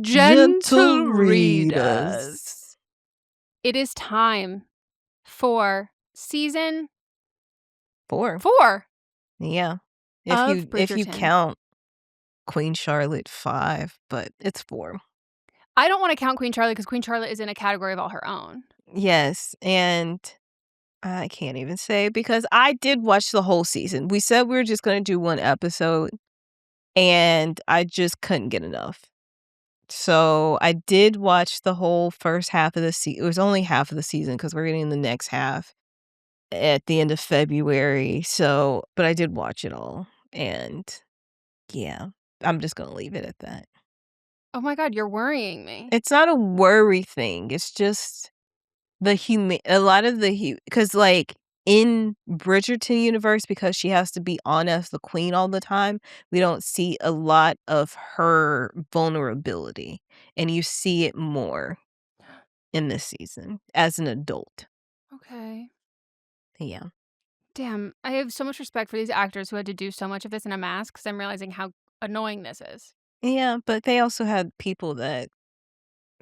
gentle readers. It is time for season 4. 4. Yeah. Of If you Bridgerton. count Queen Charlotte 5, but it's 4. I don't want to count Queen Charlotte because Queen Charlotte is in a category of all her own. Yes, and I can't even say because I did watch the whole season. We said we were just going to do one episode, and I just couldn't get enough. So I did watch the whole first half of the season. It was only half of the season because we're getting the next half at the end of February. So, but I did watch it all. And yeah, I'm just going to leave it at that. Oh my God, you're worrying me. It's not a worry thing. It's just a lot of because like in Bridgerton universe, because she has to be on as the queen all the time, we don't see a lot of her vulnerability, and you see it more in this season as an adult. Okay. Yeah. Damn, I have so much respect for these actors who had to do so much of this in a mask because I'm realizing how annoying this is. Yeah, but they also had people that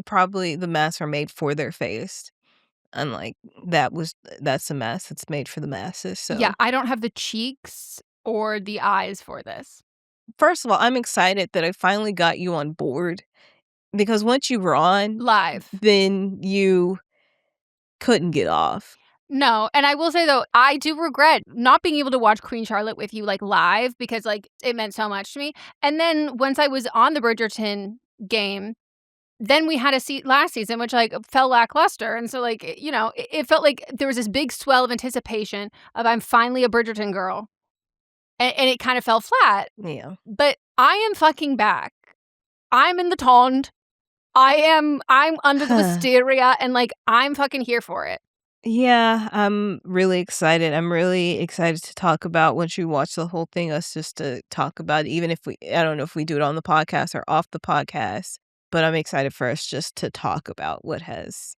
probably the masks are made for their face. Unlike that's a mask that's made for the masses. So Yeah, I don't have the cheeks or the eyes for this. first of all, I'm excited that I finally got you on board because once you were on Live. then you couldn't get off. No, and I will say, though, I do regret not being able to watch Queen Charlotte with you, like, live because, like, it meant so much to me. And then once I was on the Bridgerton game, then we had a seat last season, which, like, fell lackluster. And so, like, it felt like there was this big swell of anticipation of I'm finally a Bridgerton girl. And it kind of fell flat. Yeah. But I am fucking back. I'm in the Tond. I'm under the wisteria, and, like, I'm fucking here for it. Yeah, I'm really excited. I'm really excited to talk about once you watch the whole thing, us just to talk about it, even if I don't know if we do it on the podcast or off the podcast, but I'm excited for us just to talk about what has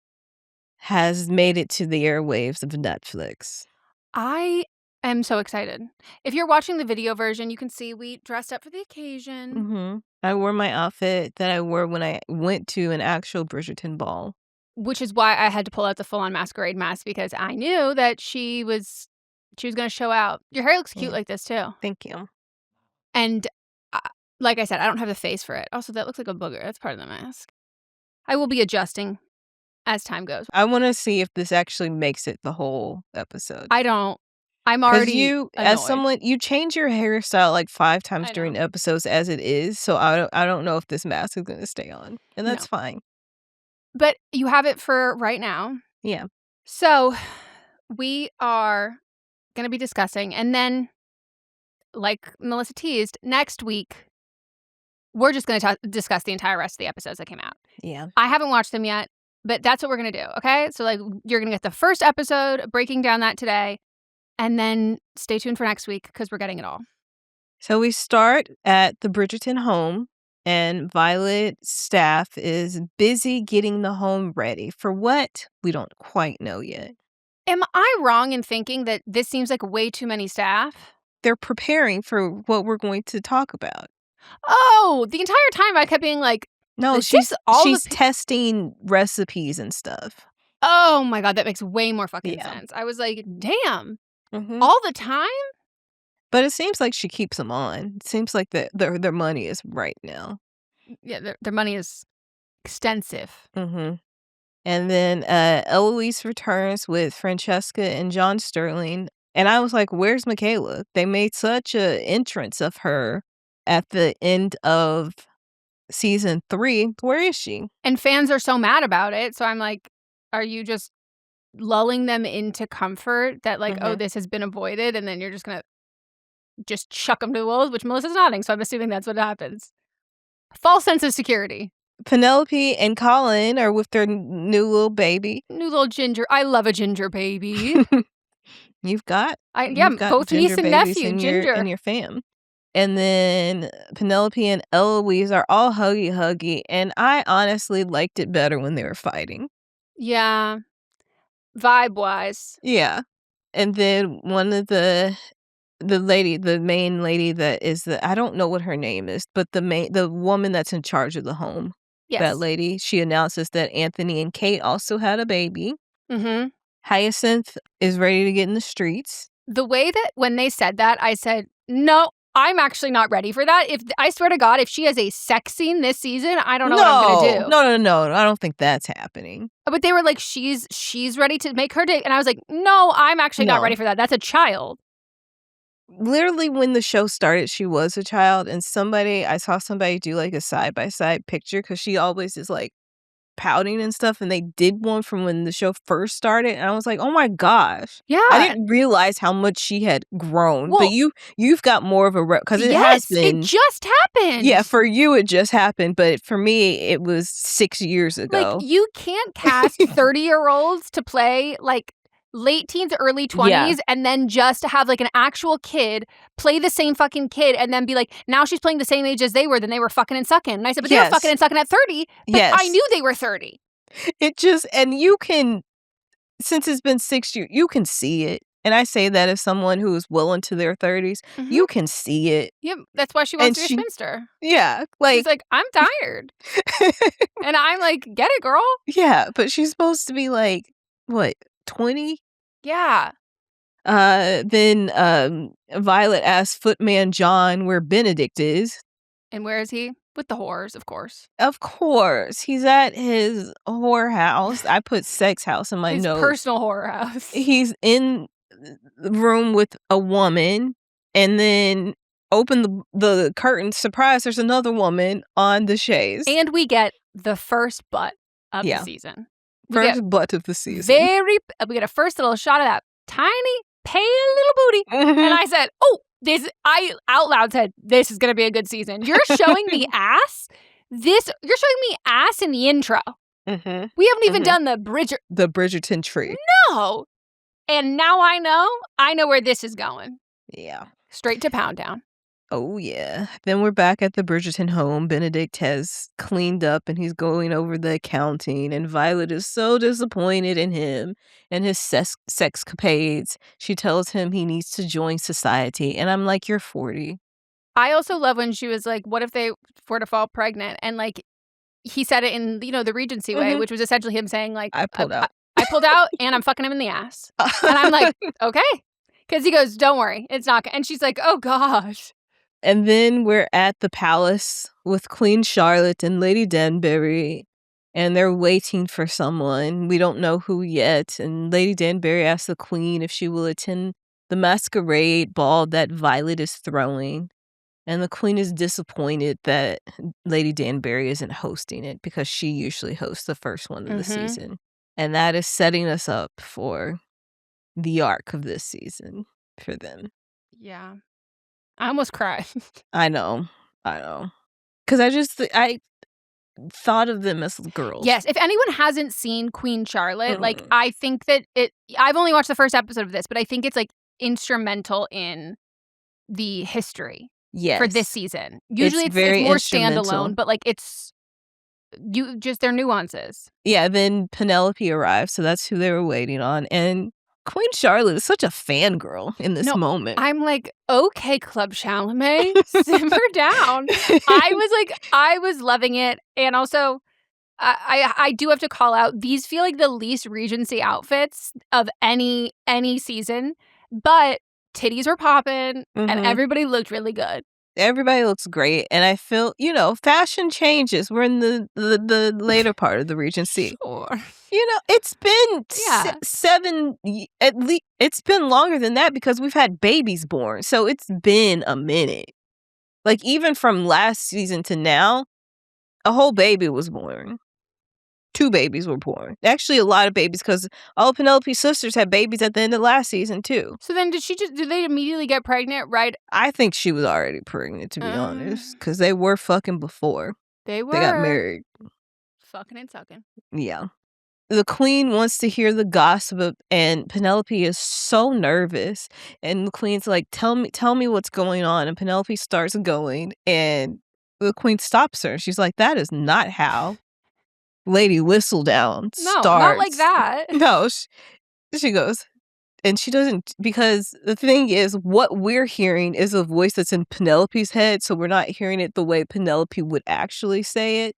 made it to the airwaves of Netflix. I am so excited. If you're watching the video version, you can see we dressed up for the occasion. Mm-hmm. I wore my outfit that I wore when I went to an actual Bridgerton ball. Which is why I had to pull out the full-on masquerade mask because I knew that she was going to show out. Your hair looks cute like this, too. Thank you. And like I said, I don't have the face for it. Also, that looks like a booger. That's part of the mask. I will be adjusting as time goes. I want to see if this actually makes it the whole episode. I don't. I'm already annoyed. As someone, you change your hairstyle like 5 times during episodes as it is, so I don't know if this mask is going to stay on, and that's fine. But you have it for right now. Yeah. So we are going to be discussing, and then, like Melissa teased, next week, we're just going to discuss the entire rest of the episodes that came out. Yeah. I haven't watched them yet, but that's what we're going to do, okay? So, like, you're going to get the first episode, breaking down that today, and then stay tuned for next week because we're getting it all. So we start at the Bridgerton home, and Violet's staff is busy getting the home ready for what we don't quite know yet. Am I wrong in thinking that this seems like way too many staff? They're preparing for what we're going to talk about. Oh, the entire time I kept being like, no, she's testing recipes and stuff. Oh my God, that makes way more fucking sense. I was like, damn, all the time? But it seems like she keeps them on. It seems like their money is right now. Yeah, their money is extensive. Mm-hmm. And then Eloise returns with Francesca and John Sterling. And I was like, where's Michaela? They made such an entrance of her at the end of season 3. Where is she? And fans are so mad about it. So I'm like, are you just lulling them into comfort that like, oh, this has been avoided, and then you're just going to just chuck them to the wolves, which Melissa's nodding. So I'm assuming that's what happens. False sense of security. Penelope and Colin are with their new little baby. New little ginger. I love a ginger baby. You've got both niece and nephew, ginger. In your fam. And then Penelope and Eloise are all huggy, and I honestly liked it better when they were fighting. Yeah. Vibe-wise. Yeah. And then one of the main lady that is I don't know what her name is, but the woman that's in charge of the home. Yes. that lady. She announces that Anthony and Kate also had a baby. Mhm. Hyacinth is ready to get in the streets. The way that when they said that, I said, "No, I'm actually not ready for that." If I swear to God, if she has a sex scene this season, I don't know what I'm gonna do. No. I don't think that's happening. But they were like, "She's ready to make her date," and I was like, "No, I'm actually not No. ready for that. That's a child." Literally, when the show started, she was a child, and I saw somebody do, like, a side-by-side picture because she always is, like, pouting and stuff, and they did one from when the show first started, and I was like, "Oh my gosh." Yeah. I didn't realize how much she had grown, Well, but you've got more of a because it has yes, been. it just happened. Yeah, for you, it just happened, but for me, it was 6 years Like, ago. you can't cast 30-year-olds to play, like, late teens, early 20s, Yeah. and then just have, like, an actual kid play the same fucking kid and then be like, now she's playing the same age as they were, then they were fucking and sucking. And I said, but they were fucking and sucking at 30, but I Yes. knew they were 30. It just and you can since it's been 6 years, you can see it, and I say that as someone who is well into their 30s, Mhm. you can see it. Yep, that's why she And wants to be a spinster. Yeah, She's like, "I'm tired." And I'm like, "Get it, girl." Yeah, but she's supposed to be, like, what, 20? Yeah. Then, Violet asks Footman John where Benedict is. And where is he? With the whores, of course. Of course, he's at his whorehouse. I put sex house in my His notes. personal horror house. He's in the room with a woman, and then open the curtain, surprise, there's another woman on the chaise. And we get the first butt of the Yeah. season. First butt of the season. We get a first little shot of that tiny, pale little booty. And I said, "Oh, I out loud said, this is going to be a good season. You're showing me ass? You're showing me ass in the intro. Mhm. We haven't even done the Bridgerton tree. No. And now I know where this is going. Yeah. Straight to Pound Town. Oh, yeah. Then we're back at the Bridgerton home. Benedict has cleaned up and he's going over the accounting, and Violet is so disappointed in him and his sexcapades. She tells him he needs to join society, and I'm like, you're 40. I also love when she was like, what if they were to fall pregnant? And like, he said it in, the Regency way, which was essentially him saying like, I pulled out. I pulled out and I'm fucking him in the ass. And I'm like, okay. Because he goes, don't worry, it's not. And she's like, oh gosh. And then we're at the palace with Queen Charlotte and Lady Danbury, and they're waiting for someone. We don't know who yet. And Lady Danbury asks the Queen if she will attend the masquerade ball that Violet is throwing. And the Queen is disappointed that Lady Danbury isn't hosting it because she usually hosts the first one of the season. And that is setting us up for the arc of this season for them. Yeah. I almost cried. I know. Because I thought of them as girls. Yes. If anyone hasn't seen Queen Charlotte, like, I think that I've only watched the first episode of this, but I think it's, like, instrumental in the history for this season. Usually it's more standalone, but, like, they're nuances. Yeah, then Penelope arrives, so that's who they were waiting on, and Queen Charlotte is such a fangirl in this moment. I'm like, okay, Club Chalamet, simmer down. I was loving it. And also, I do have to call out, these feel like the least Regency outfits of any season, but titties were popping and everybody looked really good. Everybody looks great, and I feel, fashion changes. We're in the later part of the Regency. Sure. It's been 7, at least it's been longer than that because we've had babies born. So it's been a minute. Like, even from last season to now, a whole baby was born. 2 babies were born. Actually, a lot of babies because all of Penelope's sisters had babies at the end of last season, too. So then did they immediately get pregnant, right? I think she was already pregnant, to be honest, because they were fucking before. They were. They got married. Fucking and sucking. Yeah. The Queen wants to hear the gossip, and Penelope is so nervous. And the Queen's like, tell me what's going on. And Penelope starts going, and the Queen stops her. She's like, that is not how Lady Whistledown starts. No, not like that. No, she goes, and she doesn't, because the thing is, what we're hearing is a voice that's in Penelope's head, so we're not hearing it the way Penelope would actually say it.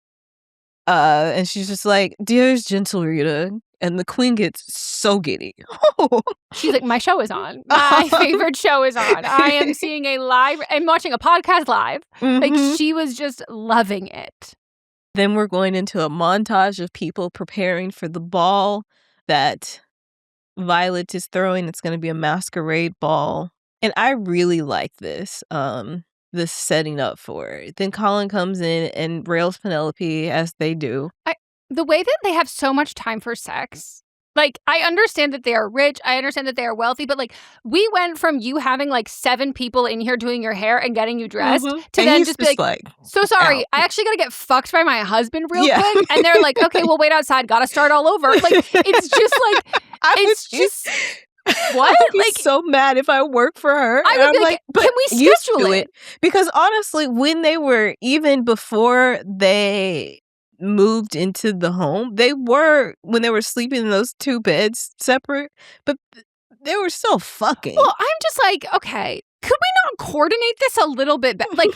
And she's just like, "Dearest gentle Rita," and the queen gets so giddy. She's like, "My show is on. My favorite show is on. I am seeing I'm watching a podcast live." Like, she was just loving it. Then we're going into a montage of people preparing for the ball that Violet is throwing. It's going to be a masquerade ball. And I really like this setting up for it. Then Colin comes in and rails Penelope, as they do. The way that they have so much time for sex. Like, I understand that they are rich. I understand that they are wealthy. But, like, we went from you having, like, 7 people in here doing your hair and getting you dressed to and then he's just be like, "So sorry, out. I actually got to get fucked by my husband real quick." And they're like, "Okay, well, wait outside. Got to start all over." Like, it's just like, it's just... What? I'd be so mad if I work for her. I would be like, "Can we schedule it?" Because honestly, when they were, even before they moved into the home, when they were sleeping in those 2 beds separate, but they were still fucking. Well, I'm just like, okay, could we not coordinate this a little bit better? Like,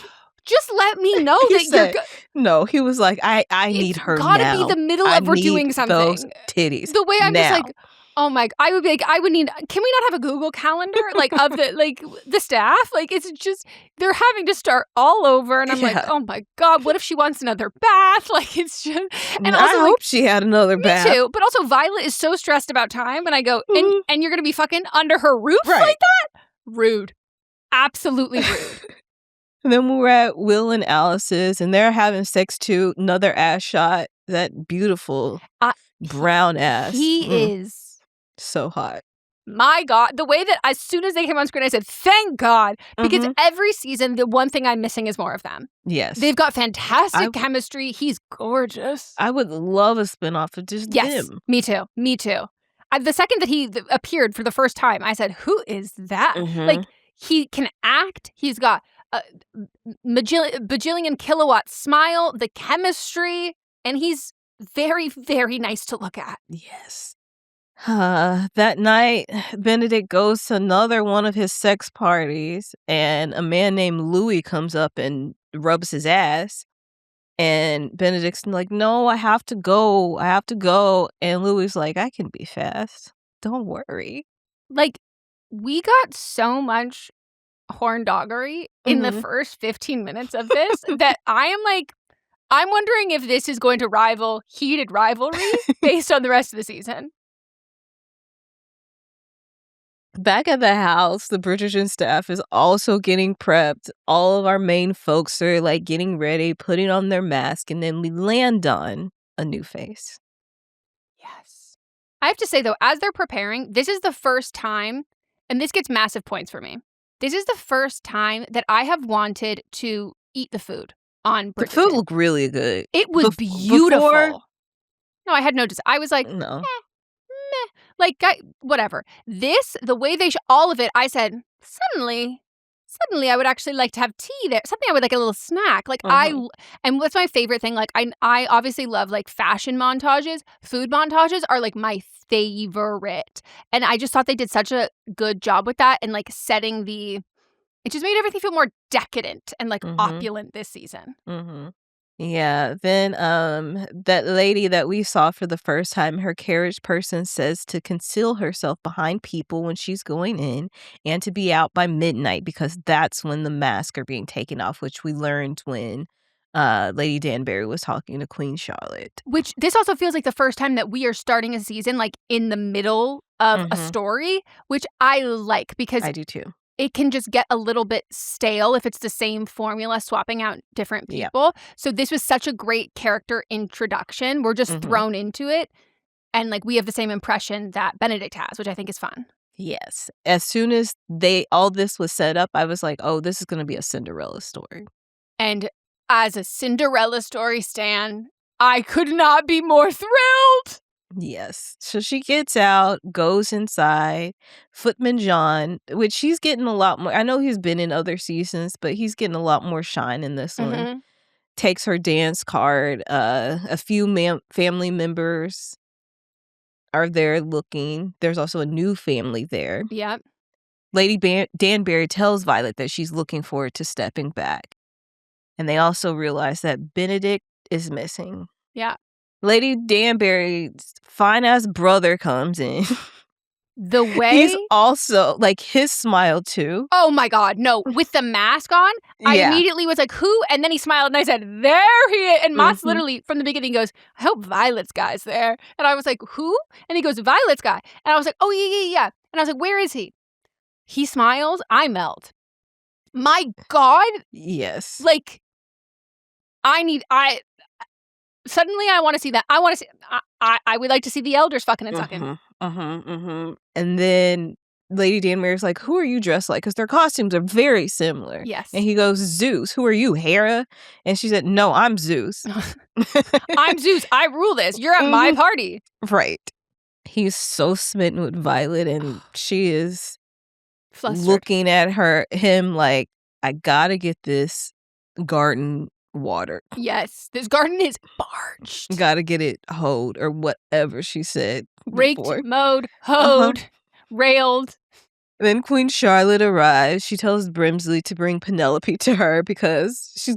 just let me know that you're good. No, he was like, I need her now. It's gotta be the middle of we're doing something. Those titties. The way I'm just like, oh my, I would be like, can we not have a Google Calendar, like, of the staff? Like, it's just, they're having to start all over. And I'm like, oh my God, what if she wants another bath? Like, it's just, and also, I hope she had another bath. Me too. But also, Violet is so stressed about time. And I go, and you're going to be fucking under her roof like that? Rude. Absolutely rude. And then we were at Will and Alice's, and they're having sex too. Another ass shot. That beautiful brown ass. He is so hot. My God, the way that as soon as they came on screen, I said, thank God. Because every season, the one thing I'm missing is more of them. Yes. They've got fantastic chemistry. He's gorgeous. I would love a spinoff of just him. Me too. Me too. The second that he appeared for the first time, I said, who is that? Like, he can act. He's got a bajillion kilowatt smile, the chemistry, and he's very, very nice to look at. Yes. That night, Benedict goes to another one of his sex parties, and a man named Louis comes up and rubs his ass. And Benedict's like, "No, I have to go. I have to go." And Louis like, "I can be fast. Don't worry." Like, we got so much horn doggery in the first 15 minutes of this that I'm wondering if this is going to rival heated rivalry based on the rest of the season. Back at the house, the Bridgerton staff is also getting prepped. All of our main folks are like getting ready, putting on their mask, and then we land on a new face. Yes. I have to say, though, as they're preparing, this is the first time, and this gets massive points for me. This is the first time that I have wanted to eat the food on Bridgerton. The food looked really good. It was beautiful. No, I had no desire. I was like, no. Meh. Like, whatever. This, the way they all of it, I said, suddenly I would actually like to have tea there. Something I would like, a little snack. Like, and what's my favorite thing? Like, I obviously love, like, fashion montages. Food montages are, like, my favorite. And I just thought they did such a good job with that and, like, setting it just made everything feel more decadent and, like, opulent this season. Yeah, then that lady that we saw for the first time, her carriage person says to conceal herself behind people when she's going in and to be out by midnight because that's when the masks are being taken off, which we learned when Lady Danbury was talking to Queen Charlotte. Which this also feels like the first time that we are starting a season like in the middle of a story, which I like because I do too. It can just get a little bit stale if it's the same formula, swapping out different people. Yep. So this was such a great character introduction. We're just thrown into it. And, like, we have the same impression that Benedict has, which I think is fun. Yes. As soon as all this was set up, I was like, oh, this is going to be a Cinderella story. And as a Cinderella story stan, I could not be more thrilled. Yes. So she gets out, goes inside. Footman John, which he's getting a lot more. I know he's been in other seasons, but he's getting a lot more shine in this one. Takes her dance card. A few family members are there looking. There's also a new family there. Yep. Lady Danbury tells Violet that she's looking forward to stepping back. And they also realize that Benedict is missing. Yeah. Lady Danbury's fine-ass brother comes in. The way... He's also, like, his smile, too. Oh, my God. No, with the mask on, I Yeah. immediately was like, who? And then he smiled, and I said, there he is. And Mott's literally, from the beginning, goes, I hope Violet's guy's there. And I was like, who? And he goes, Violet's guy. And I was like, oh, yeah. And I was like, where is he? He smiles. I melt. My God. Yes. Like, suddenly I want to see that. I want to see, I would like to see the elders fucking and sucking. And then Lady Danbury's like, who are you dressed like? Because their costumes are very similar. Yes. And he goes, Zeus. Who are you, Hera? And she said, no, I'm Zeus. I'm Zeus. I rule this. You're at my party. Right. He's so smitten with Violet, and she is Flustered. looking at him like, I gotta get this garden watered. Yes. This garden is parched. Gotta get it hoed, or whatever she said. Raked, before. mowed, hoed, railed. Then Queen Charlotte arrives. She tells Brimsley to bring Penelope to her because she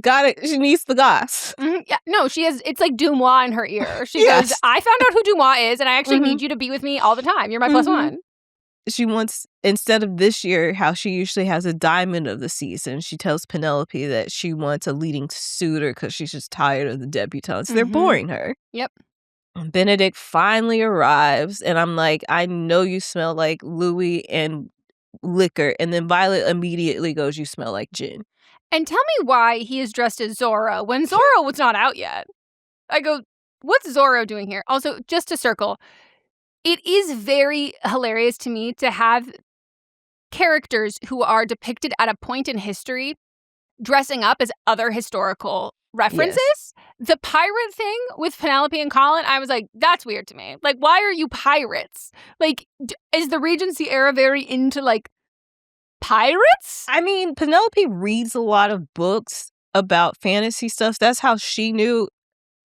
needs the goss. Yeah, no, she has, it's like Dumois in her ear. She goes, I found out who Dumois is, and I actually need you to be with me all the time. You're my plus one. She wants, instead of this year, how she usually has a diamond of the season, she tells Penelope that she wants a leading suitor because she's just tired of the debutantes. They're boring her. Yep. Benedict finally arrives, and I'm like, I know you smell like Louis and liquor. And then Violet immediately goes, you smell like gin. And tell me why he is dressed as Zorro when Zorro was not out yet. I go, what's Zorro doing here? Also, just to circle, it is very hilarious to me to have characters who are depicted at a point in history dressing up as other historical references. Yes. The pirate thing with Penelope and Colin, I was like, that's weird to me. Like, why are you pirates? Like, is the Regency era very into, like, pirates? I mean, Penelope reads a lot of books about fantasy stuff. That's how she knew,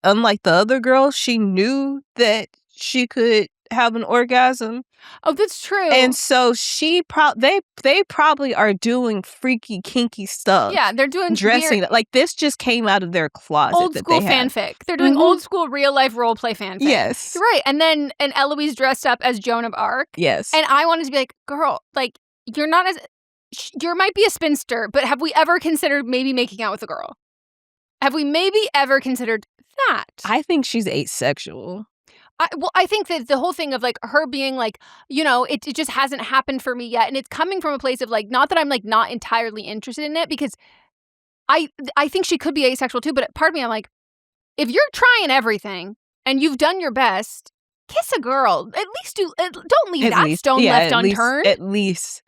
unlike the other girls, she knew that she could have an orgasm. Oh, that's true. And so they probably are doing freaky, kinky stuff. Yeah, they're doing dressing weird, like this just came out of their closet. Old school fanfic. They're doing old school real life role play fanfic. Yes, you're right. And Eloise dressed up as Joan of Arc. Yes, and I wanted to be like, girl, like you're not as you might be a spinster, but have we ever considered maybe making out with a girl? Have we maybe ever considered that? I think she's asexual. I think that the whole thing of, like, her being, like, you know, it just hasn't happened for me yet. And it's coming from a place of, like, not that I'm, like, not entirely interested in it, because I think she could be asexual, too. But part of me, I'm like, if you're trying everything and you've done your best, kiss a girl. At least don't leave that stone left unturned. At least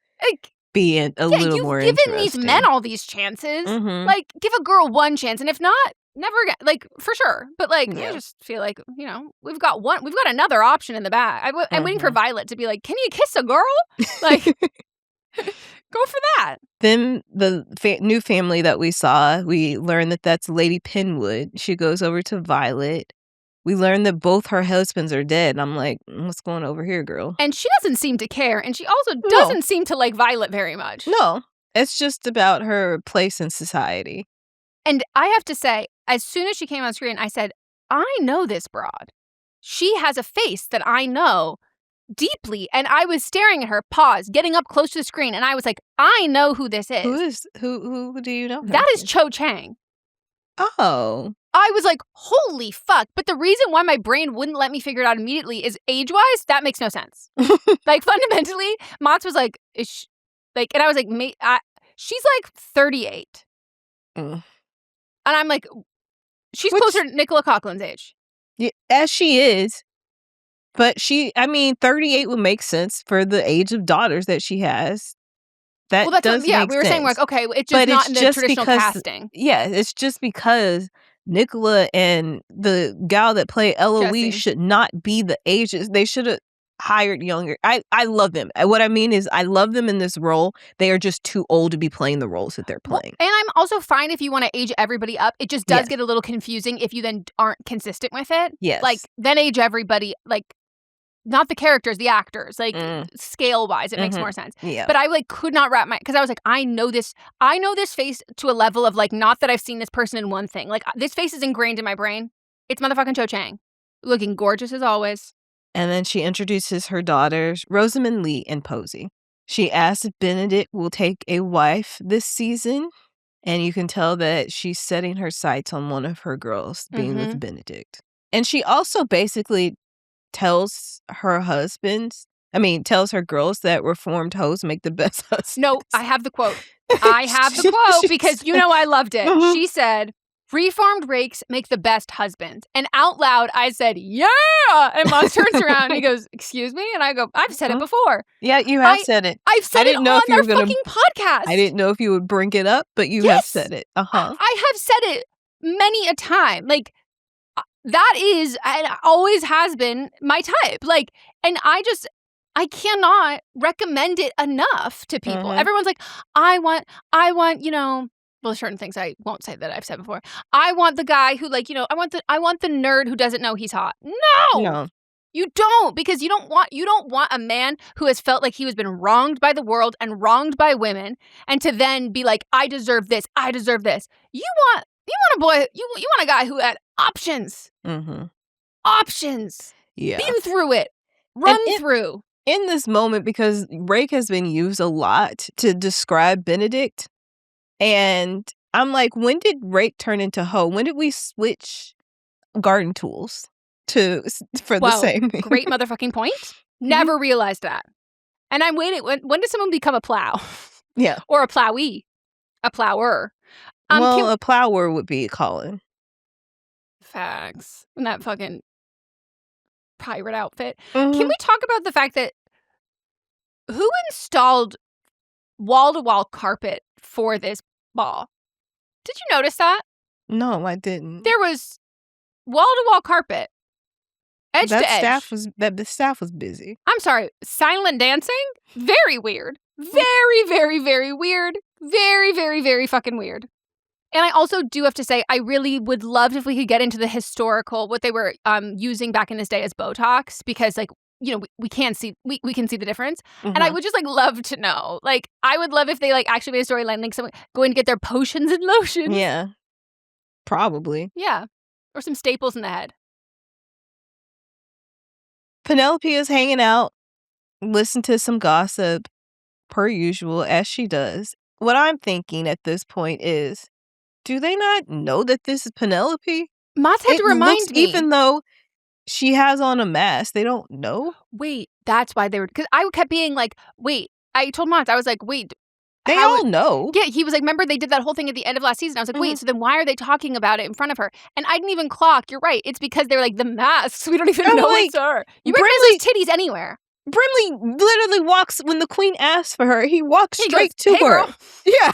be a little more interesting. You've given these men all these chances. Like, give a girl one chance. And if not, never again, like, for sure. But, like, I just feel like, you know, we've got another option in the bag. I'm waiting for Violet to be like, can you kiss a girl? Like, go for that. Then the new family that we saw, we learned that that's Lady Penwood. She goes over to Violet. We learned that both her husbands are dead. And I'm like, what's going over here, girl? And she doesn't seem to care. And she also doesn't seem to like Violet very much. No, it's just about her place in society. And I have to say, as soon as she came on screen, I said, I know this broad. She has a face that I know deeply. And I was staring at her, getting up close to the screen. And I was like, I know who this is. Who do you know? That is Cho Chang. Oh. I was like, holy fuck. But the reason why my brain wouldn't let me figure it out immediately is age-wise, that makes no sense. Like, fundamentally, Mott's was like, and I was like, she's like 38. And I'm like, she's closer to Nicola Coughlin's age. Yeah, as she is. But 38 would make sense for the age of daughters that she has. That does make sense. We were saying, like, okay, it's just not in the traditional casting. Yeah, it's just because Nicola and the gal that played Eloise should not be the ages. They should have hired younger. I love them. What I mean is I love them in this role. They are just too old to be playing the roles that they're playing. And I'm also fine if you want to age everybody up. It just does get a little confusing if you then aren't consistent with it. Yes. Like, then age everybody, like, not the characters, the actors, like, scale-wise, it makes more sense. Yeah. But I, like, could not wrap because I was like, I know this face to a level of, like, not that I've seen this person in one thing. Like, this face is ingrained in my brain. It's motherfucking Cho Chang. Looking gorgeous as always. And then she introduces her daughters, Rosamund Lee and Posey. She asks if Benedict will take a wife this season, and you can tell that she's setting her sights on one of her girls being with Benedict. And she also basically tells her girls that reformed hoes make the best husbands. No, I have the quote. I have the quote because you know I loved it. She said, reformed rakes make the best husbands. And out loud, I said, yeah! And Moss turns around and he goes, excuse me? And I go, I've said it before. Yeah, you have said it. I've said it on our fucking podcast. I didn't know if you would bring it up, but you have said it. I have said it many a time. Like, that is, and always has been, my type. Like, and I cannot recommend it enough to people. Everyone's like, I want, well, certain things I won't say that I've said before. I want the guy who, like, I want the nerd who doesn't know he's hot. No. You don't, because you don't want a man who has felt like he has been wronged by the world and wronged by women, and to then be like, I deserve this. I deserve this. You want a boy. You want a guy who had options. Options. Yeah. Been through it. Run through. In this moment, because rake has been used a lot to describe Benedict, and I'm like, when did rake turn into hoe? When did we switch garden tools for the same thing? Great motherfucking point. Never realized that. And I'm waiting. When does someone become a plow? Yeah. Or a plowee? A plower? A plower would be Colin. Facts. In that fucking pirate outfit. Can we talk about the fact that who installed wall-to-wall carpet for this ball? Did you notice that? No, I didn't. There was wall-to-wall carpet. Edge to edge. The staff was busy. I'm sorry. Silent dancing? Very weird. Very, very, very weird. Very, very, very fucking weird. And I also do have to say, I really would love if we could get into the historical, what they were using back in this day as Botox, because, like, we can see the difference. And I would just, like, love to know. Like, I would love if they, like, actually made a storyline, like, someone going to get their potions and lotions. Yeah. Probably. Yeah. Or some staples in the head. Penelope is hanging out, listen to some gossip, per usual, as she does. What I'm thinking at this point is, do they not know that this is Penelope? Mott's had to remind me. Even though she has on a mask, they don't know? Wait, that's why they were... Because I kept being like, wait. I told Mott, I was like, wait. They all know. Yeah, he was like, remember they did that whole thing at the end of last season? I was like, wait, so then why are they talking about it in front of her? And I didn't even clock. You're right. It's because they were like, the masks. We don't even know it's her. You recognize those titties anywhere. Brimley literally walks, when the queen asks for her, he walks straight to her. Girl. Yeah.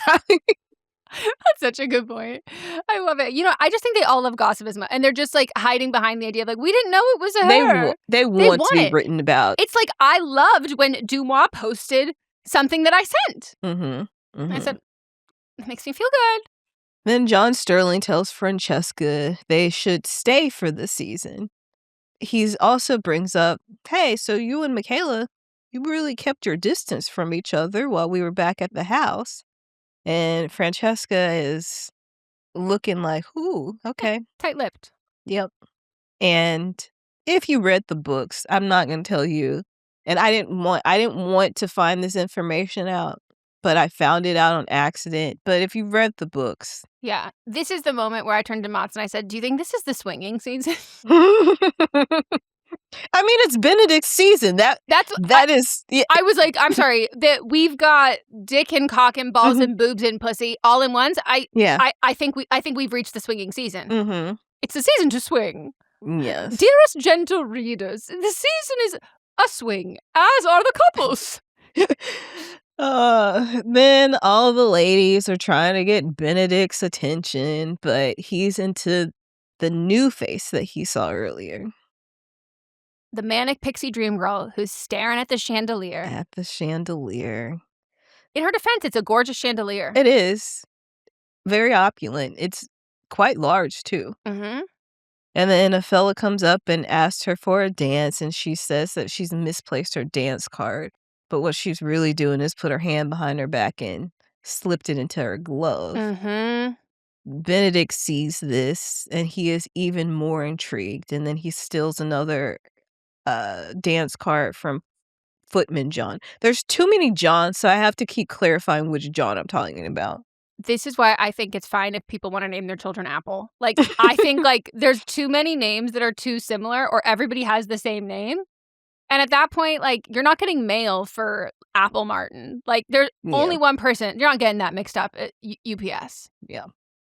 That's such a good point. I love it. I just think they all love gossip as much. And they're just, like, hiding behind the idea of, like, we didn't know it was her. They want to be written about. It's like, I loved when Dumois posted something that I sent. I said, it makes me feel good. Then John Sterling tells Francesca they should stay for the season. He also brings up, hey, so you and Michaela, you really kept your distance from each other while we were back at the house. And Francesca is looking like, ooh, okay. Yeah, tight-lipped. Yep. And if you read the books, I'm not going to tell you. And I didn't want to find this information out, but I found it out on accident. But if you read the books. Yeah. This is the moment where I turned to Mats and I said, do you think this is the swinging season? I mean, it's Benedict's season. That is. Yeah. I was like, I'm sorry, that we've got dick and cock and balls and boobs and pussy all in ones. I think we've reached the swinging season. It's the season to swing. Yes, dearest gentle readers, the season is a swing, as are the couples. Then all the ladies are trying to get Benedict's attention, but he's into the new face that he saw earlier. The manic pixie dream girl who's staring at the chandelier. In her defense, it's a gorgeous chandelier. It is. Very opulent. It's quite large, too. And then a fella comes up and asks her for a dance, and she says that she's misplaced her dance card. But what she's really doing is put her hand behind her back and slipped it into her glove. Benedict sees this and he is even more intrigued, and then he steals another dance card from Footman John. There's too many Johns, so I have to keep clarifying which John I'm talking about. This is why I think it's fine if people wanna name their children Apple. Like, I think, like, there's too many names that are too similar or everybody has the same name, and at that point, like, you're not getting mail for Apple Martin. Like, there's only one person. You're not getting that mixed up at UPS. Yeah.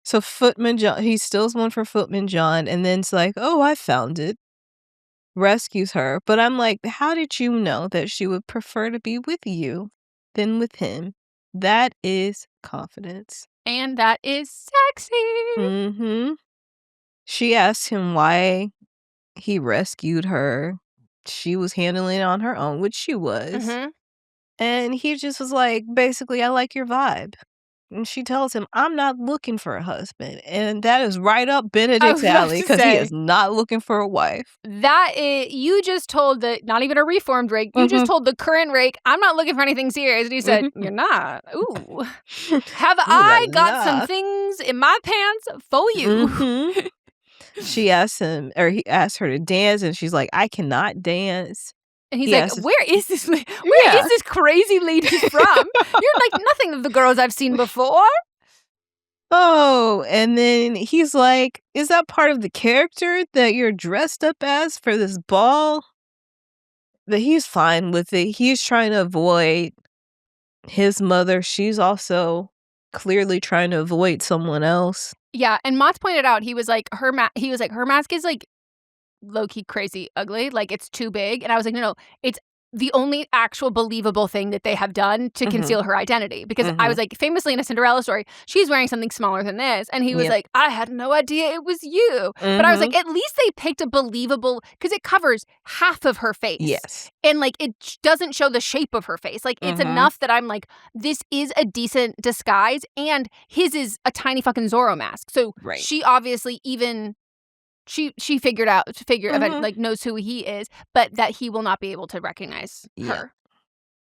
So Footman John, he steals one from Footman John, and then it's like, oh, I found it. Rescues her. But I'm like, how did you know that she would prefer to be with you than with him? That is confidence. And that is sexy. Mm-hmm. She asked him why he rescued her. She was handling it on her own, which she was. Mhm. And he just was like, basically, I like your vibe. And she tells him, I'm not looking for a husband. And that is right up Benedict's alley because he is not looking for a wife. That is, you just told the, not even a reformed rake, you just told the current rake, I'm not looking for anything serious. And he said, you're not. Ooh. Have I got some things in my pants for you? She asked him, or he asked her to dance, and she's like, I cannot dance. And he's like, where is this crazy lady from? You're like nothing of the girls I've seen before. Oh, and then he's like, is that part of the character that you're dressed up as for this ball? But he's fine with it. He's trying to avoid his mother. She's also clearly trying to avoid someone else. Yeah, and Mott's pointed out, he was like, her mask is like low-key crazy ugly, like it's too big. And I was like, no, it's the only actual believable thing that they have done to conceal her identity. Because I was like, famously in a Cinderella story, she's wearing something smaller than this. And he was like, I had no idea it was you. But I was like, at least they picked a believable, because it covers half of her face. Yes. And like, it doesn't show the shape of her face. Like, it's enough that I'm like, this is a decent disguise. And his is a tiny fucking Zorro mask. So she obviously even... She like knows who he is, but that he will not be able to recognize her.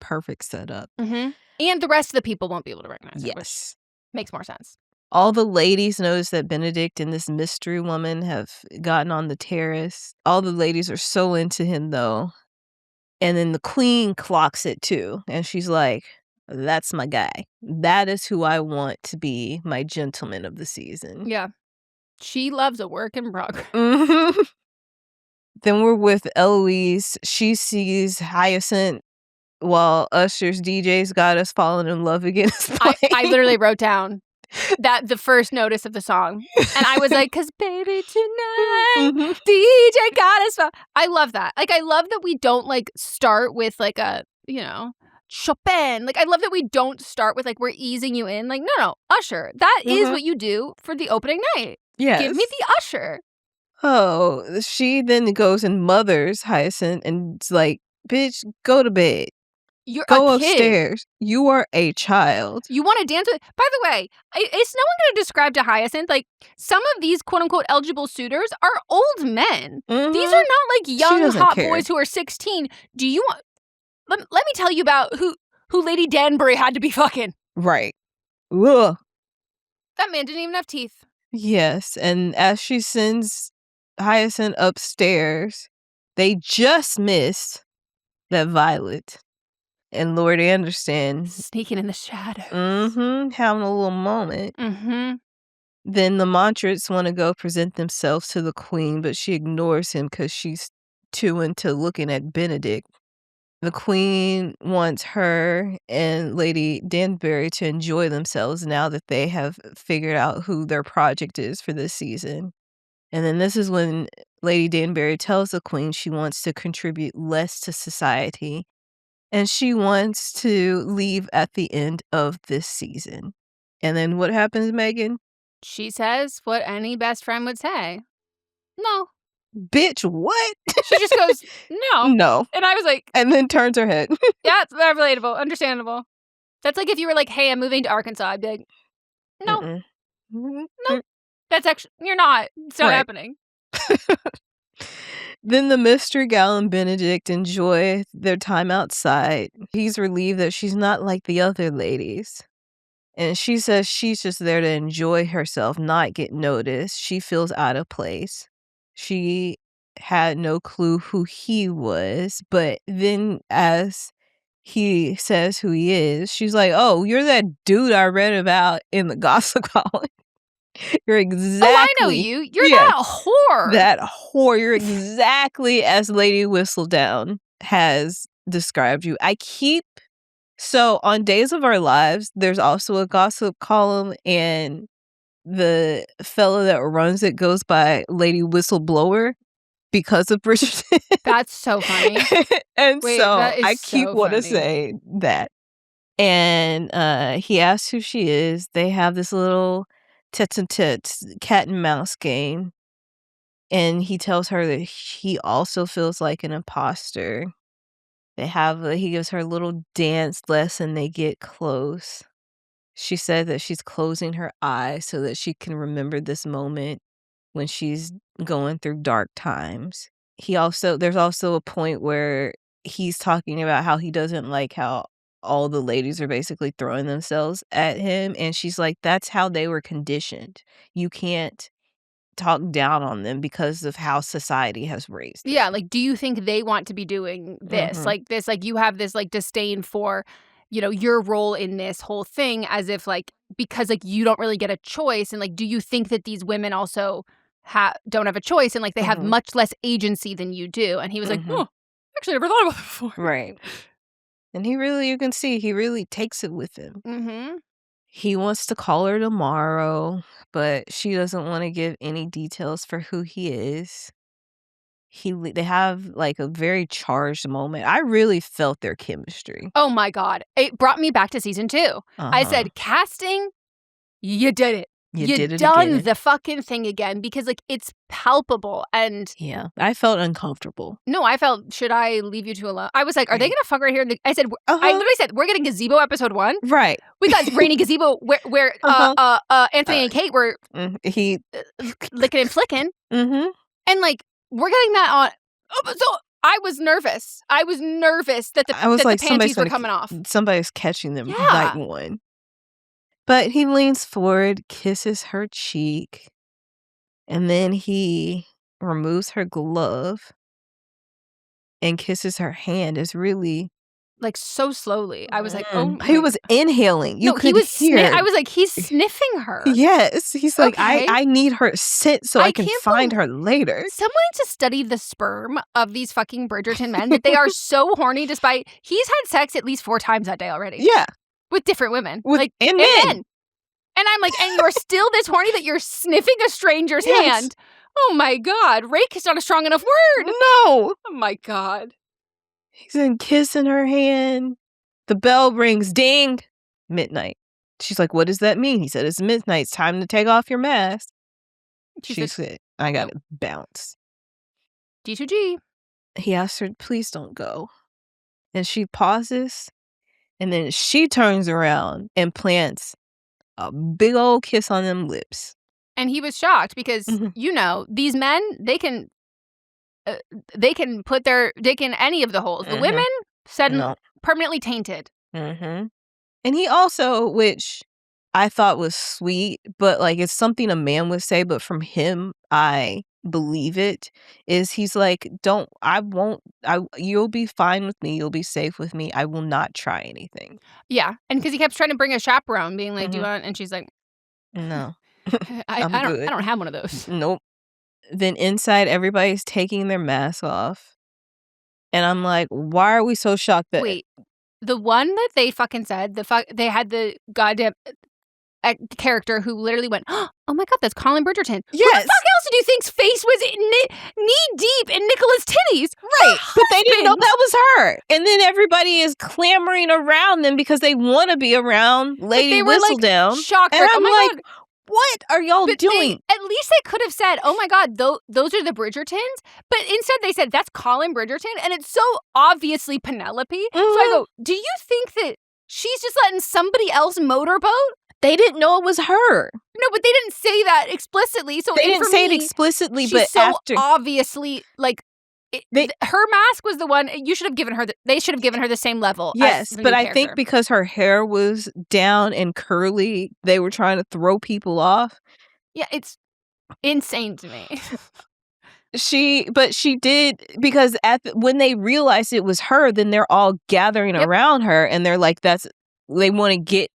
Perfect setup. And the rest of the people won't be able to recognize her, which makes more sense. All the ladies notice that Benedict and this mystery woman have gotten on the terrace. All the ladies are so into him, though. And then the queen clocks it, too. And she's like, that's my guy. That is who I want to be my gentleman of the season. Yeah. She loves a work in progress. Then we're with Eloise. She sees Hyacinth while Usher's DJ's Got Us Falling in Love Again is playing. I literally wrote down that the first notice of the song. And I was like, 'cause baby tonight, DJ got us. I love that. Like, I love that we don't like start with like a, Chopin. Like, I love that we don't start with like, we're easing you in. Like, no, Usher. That is what you do for the opening night. Yes. Give me the Usher. Oh, she then goes and mothers Hyacinth and it's like, bitch, go to bed. Go upstairs. You are a child. You want to dance with... By the way, is no one going to describe to Hyacinth, like, some of these quote-unquote eligible suitors are old men. These are not, like, young, hot boys who are 16. Do you want... Let me tell you about who Lady Danbury had to be fucking. Right. Ugh. That man didn't even have teeth. Yes, and as she sends Hyacinth upstairs, they just miss that Violet and Lord Anderson sneaking in the shadows. Having a little moment. Then the Montrets want to go present themselves to the queen, but she ignores him because she's too into looking at Benedict. The queen wants her and Lady Danbury to enjoy themselves now that they have figured out who their project is for this season. And then this is when Lady Danbury tells the queen she wants to contribute less to society. And she wants to leave at the end of this season. And then what happens, Meghan? She says what any best friend would say. No. Bitch, what? She just goes, no. No. And I was like... And then turns her head. Yeah, it's very relatable. Understandable. That's like if you were like, hey, I'm moving to Arkansas. I'd be like, no. No. That's actually... You're not. It's not happening. Then the mystery gal and Benedict enjoy their time outside. He's relieved that she's not like the other ladies. And she says she's just there to enjoy herself, not get noticed. She feels out of place. She had no clue who he was, but then as he says who he is, she's like, "Oh, you're that dude I read about in the gossip column. You're exactly." Oh, I know you. You're Yeah, that whore. that whore. You're exactly as Lady Whistledown has described you. So on Days of Our Lives, there's also a gossip column, and the fellow that runs it goes by Lady Whistleblower because of Bridgerton. That's so funny. And Wait, so that is I keep so wanna funny. say that. And he asks who she is. They have this little tete-a-tete cat and mouse game. And he tells her that he also feels like an imposter. He gives her a little dance lesson. They get close. She said that she's closing her eyes so that she can remember this moment when she's going through dark times. There's also a point where he's talking about how he doesn't like how all the ladies are basically throwing themselves at him, and she's like, that's how they were conditioned. You can't talk down on them because of how society has raised them. Yeah, like, do you think they want to be doing this? Mhm. Like, this, like, you have this, like, disdain for, you know, your role in this whole thing as if, like, because, like, you don't really get a choice. And, like, do you think that these women also don't have a choice and, like, they have Mhm. much less agency than you do? And he was like, Mhm. oh, actually, I never thought about that before. Right. And you can see he really takes it with him. Mm-hmm. He wants to call her tomorrow, but she doesn't want to give any details for who he is. They have like a very charged moment. I really felt their chemistry. Oh, my God. It brought me back to season 2. I Uh-huh. said, casting, you did it. You You did it done again. the fucking thing again because, like, it's palpable. And Yeah, I felt uncomfortable. no, I felt, should I leave you two alone? I was like, are they Right. going to fuck right here? I said, I Uh-huh. literally said, we're getting Gazebo episode 1. Right. We got Rainy Gazebo where Anthony and Kate were He licking and flicking. Mhm. And, like, we're getting that on. So I was nervous. I was nervous that the panties were coming off. Somebody's catching them Yeah. night one. But he leans forward, kisses her cheek, and then he removes her glove and kisses her hand. It's really Like, so slowly. I was like, oh my. He was inhaling. You no, he could was hear. I was like, he's sniffing her. Yes. He's like, Okay. I need her scent so I can can't find her later. Someone needs to study the sperm of these fucking Bridgerton men, that they are so horny despite he's had sex at least 4 times that day already. Yeah. With different women. And men. And I'm like, and you're still this horny that you're sniffing a stranger's Yes. hand. Oh my God. Rake is not a strong enough word. No. Oh my God. He's then kissing her hand. The bell rings. Ding. Midnight. She's like, what does that mean? He said, it's midnight. It's time to take off your mask. She said, I got to bounce. G2G. He asked her, please don't go. And she pauses. And then she turns around and plants a big old kiss on them lips. And he was shocked because, you know, these men, they can put their dick in any of the holes. The women said No. permanently tainted. And he also, which I thought was sweet, but like it's something a man would say, but from him, I believe it, is he's like, you'll be fine with me. You'll be safe with me. I will not try anything. Yeah. And because he kept trying to bring a chaperone, being like, do you want? And she's like, no, I don't have one of those. Nope. Then inside, everybody's taking their mask off. And I'm like, why are we so shocked that... Wait, the one that they fucking said, they had the goddamn character who literally went, oh my God, that's Colin Bridgerton. Yes. Who the fuck else did you think's face was knee deep in Nicola's titties? Right. But they didn't know that was her. And then everybody is clamoring around them because they want to be around Lady Whistledown. Like, shocked. And I'm like, God. What are y'all doing? At least they could have said, oh my God, those are the Bridgertons. But instead they said, that's Colin Bridgerton. And it's so obviously Penelope. So I go, do you think that she's just letting somebody else motorboat? They didn't know it was her. No, but they didn't say that explicitly. So they didn't say it explicitly, but so after... obviously, like, her mask was the one you should have given her. They should have given her the same level. Yes, as the but new I character. think because her hair was down and curly, they were trying to throw people off. Yeah, it's insane to me. She did, because when they realized it was her, then they're all gathering around her, and they're like, they want to get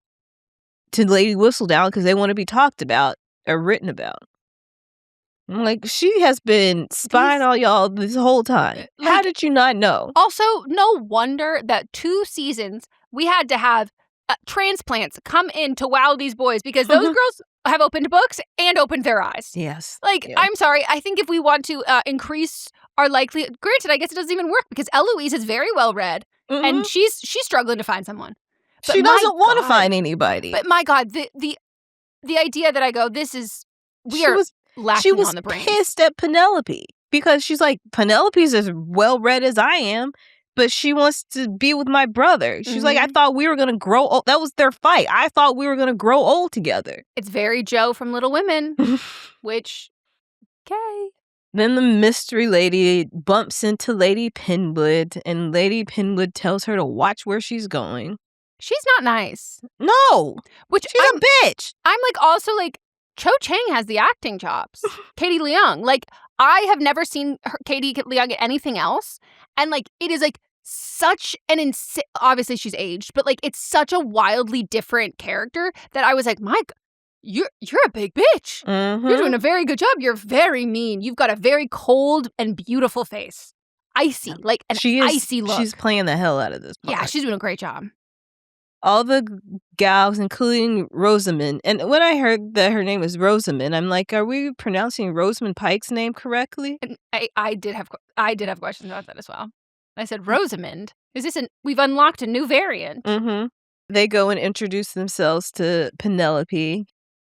to Lady Whistledown because they want to be talked about or written about. I'm like, she has been spying on y'all this whole time. How did you not know? Also, no wonder that 2 seasons we had to have transplants come in to wow these boys, because those girls have opened books and opened their eyes. Yes. I'm sorry. I think if we want to increase our likelihood, granted, I guess it doesn't even work because Eloise is very well read, and she's struggling to find someone. But she doesn't want to find anybody. But my God, the idea that I go, we are lacking on the brain. She was pissed at Penelope because she's like, Penelope's as well read as I am, but she wants to be with my brother. She's like, I thought we were going to grow old. That was their fight. I thought we were going to grow old together. It's very Joe from Little Women, which, okay. Then the mystery lady bumps into Lady Penwood, and Lady Penwood tells her to watch where she's going. She's not nice. No. Which she's a bitch. I'm also Cho Chang has the acting chops. Katie Leung. I have never seen Katie Leung get anything else. And it is such an obviously she's aged, but it's such a wildly different character that I was like, Mike, you're a big bitch. You're doing a very good job. You're very mean. You've got a very cold and beautiful face. Icy. Icy look. She's playing the hell out of this part. Yeah, she's doing a great job. All the gals, including Rosamund. And when I heard that her name was Rosamund, I'm like, are we pronouncing Rosamund Pike's name correctly? And I did have questions about that as well. I said, Rosamund? Is this we've unlocked a new variant? They go and introduce themselves to Penelope.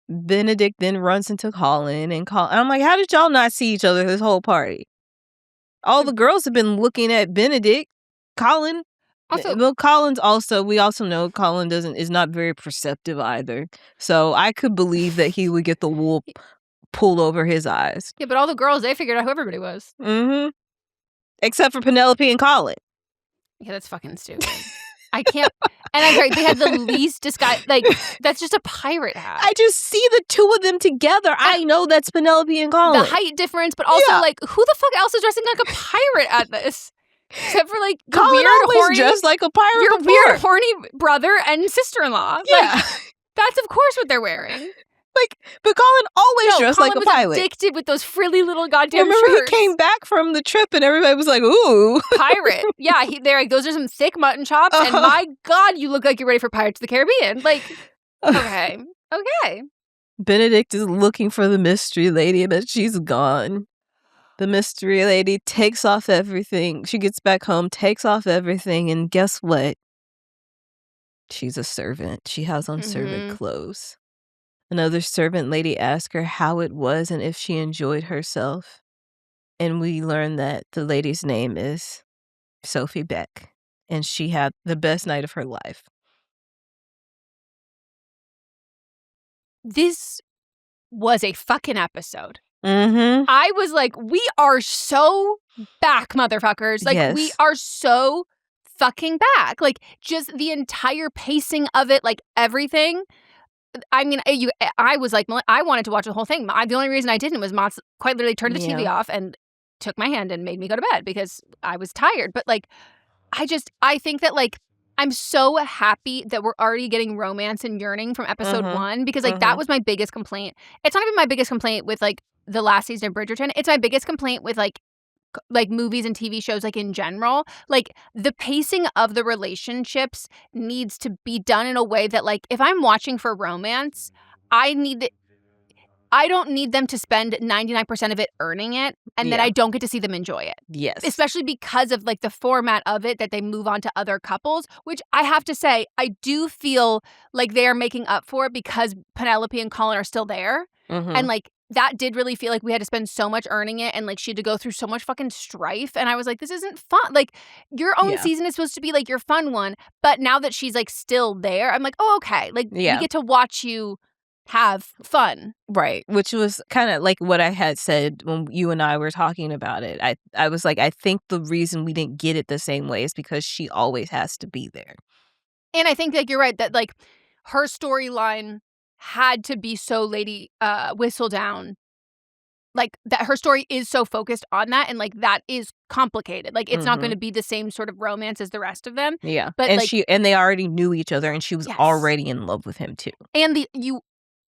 Benedict then runs into Colin, and I'm like, how did y'all not see each other this whole party? All the girls have been looking at Benedict. Colin. We also know Colin is not very perceptive either. So I could believe that he would get the wool pulled over his eyes. Yeah, but all the girls, they figured out who everybody was. Except for Penelope and Colin. Yeah, that's fucking stupid. I can't. And I'm sorry, they had the least disguise. That's just a pirate hat. I just see the two of them together. I know that's Penelope and Colin. The height difference, but also, who the fuck else is dressing like a pirate at this? Except for Colin weird, always horny, dressed like a pirate. Your weird, horny brother and sister-in-law. Yeah, that's of course what they're wearing. But Colin always dressed Colin like a was pilot. Addicted with those frilly little goddamn Remember, shirts. he came back from the trip and everybody was like, "Ooh, pirate!" Yeah, they're like, those are some thick mutton chops, and my God, you look like you're ready for Pirates of the Caribbean. Okay. Benedict is looking for the mystery lady, but she's gone. The mystery lady takes off everything. She gets back home, takes off everything, and guess what? She's a servant. She has on servant clothes. Another servant lady asked her how it was and if she enjoyed herself. And we learned that the lady's name is Sophie Beck, and she had the best night of her life. This was a fucking episode. I was like, we are so back, motherfuckers. Yes. We are so fucking back. Just the entire pacing of it, everything. I mean, I was like, I wanted to watch the whole thing. The only reason I didn't was Mott's quite literally turned the TV off and took my hand and made me go to bed because I was tired. But I think that I'm so happy that we're already getting romance and yearning from episode 1 because that was my biggest complaint. It's not even my biggest complaint with the last season of Bridgerton. It's my biggest complaint with movies and TV shows in general. The pacing of the relationships needs to be done in a way that if I'm watching for romance, I don't need them to spend 99% of it earning it and then I don't get to see them enjoy it. Yes. Especially because of the format of it that they move on to other couples, which I have to say, I do feel like they are making up for it because Penelope and Colin are still there. And that did really feel like we had to spend so much earning it and she had to go through so much fucking strife. And I was like, this isn't fun. Your own season is supposed to be your fun one. But now that she's still there, I'm like, oh, okay. We get to watch you have fun. Right, which was kind of like what I had said when you and I were talking about it. I was like, I think the reason we didn't get it the same way is because she always has to be there. And I think, like, you're right that, like, her storyline had to be so Lady Whistledown. Like, that her story is so focused on that, and, like, that is complicated. Like, it's not gonna be the same sort of romance as the rest of them. Yeah, But, like, and they already knew each other, and she was yes. already in love with him too. And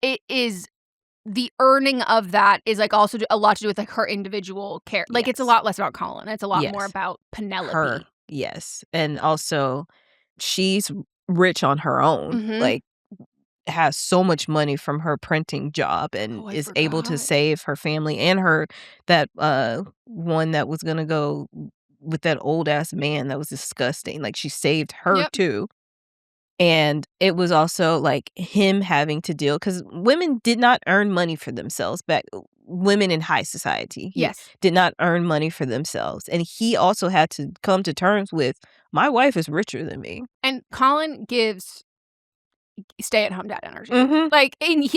it is the earning of that is, like, also a lot to do with, like, her individual like, it's a Yes. lot less about Colin. It's a lot more Yes. about Penelope. Her, yes, and also she's rich on her own. Like, has so much money from her printing job and is able to save her family and that one that was gonna go with that old ass man that was disgusting. Like, she saved her too. And it was also like him having to deal because women did not earn money for themselves back. Women in high society, did not earn money for themselves, and he also had to come to terms with, my wife is richer than me. And Colin gives stay-at-home dad energy. Like, and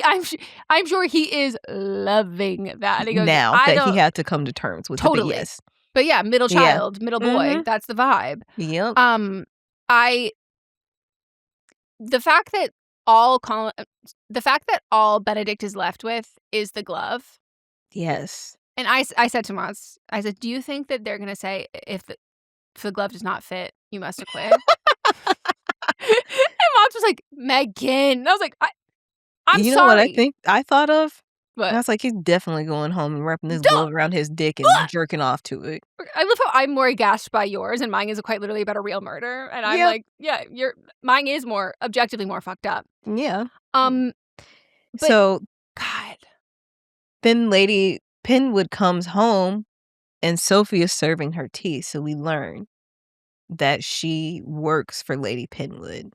I'm sure he is loving that. He goes, now that he had to come to terms with totally. it, yes. But yeah, middle child, middle boy, that's the vibe. Yep. The fact that all Benedict is left with is the glove. Yes. And I said to Moz, I said, do you think that they're gonna say if the glove does not fit, you must acquit? And Moz was like, Megan. And I was like, I'm sorry. You know what I thought of? What? And I was like, he's definitely going home and wrapping this glove around his dick and jerking off to it. I love how I'm more aghast by yours, and mine is quite literally about a real murder. And I'm like, yeah, mine is more objectively more fucked up. Yeah. But, so God. Then Lady Penwood comes home and Sophie is serving her tea. So we learn that she works for Lady Penwood.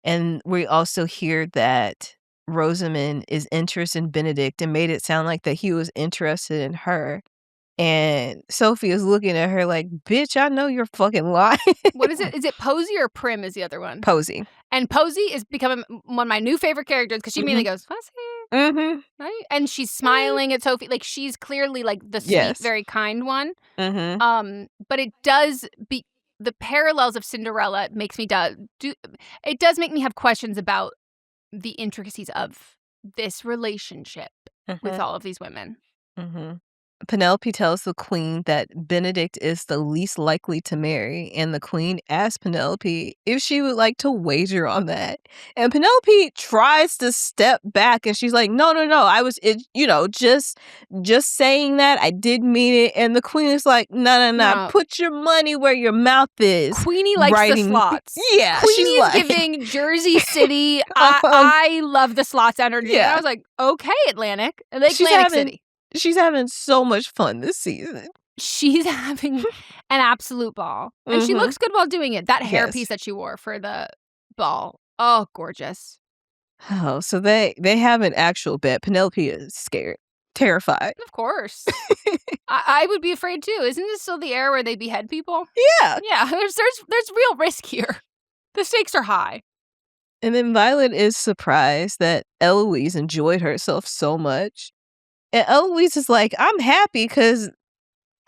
And we also hear that Rosamond is interested in Benedict and made it sound like that he was interested in her. And Sophie is looking at her like, bitch, I know you're fucking lying. What is it? Is it Posey or Prim is the other one? Posey. And Posey is becoming one of my new favorite characters because she mainly goes, Fuzzy. Right? And she's smiling at Sophie. Like, she's clearly, like, the sweet, very kind one. But it does the parallels of Cinderella makes me it does make me have questions about the intricacies of this relationship with all of these women. Penelope tells the queen that Benedict is the least likely to marry, and the queen asks Penelope if she would like to wager on that. And Penelope tries to step back, and she's like, no, I was, just saying that. I did mean it. And the queen is like, no, put your money where your mouth is. Queenie likes the slots. Yeah, Queenie is giving Jersey City. I love the slots energy. Yeah. And I was like, okay, Atlantic City. She's having so much fun this season. She's having an absolute ball. And she looks good while doing it. That hairpiece that she wore for the ball. Oh, gorgeous. Oh, so they have an actual bet. Penelope is scared. Terrified. Of course. I would be afraid too. Isn't this still the era where they behead people? Yeah. Yeah, there's real risk here. The stakes are high. And then Violet is surprised that Eloise enjoyed herself so much. And Eloise is like, I'm happy because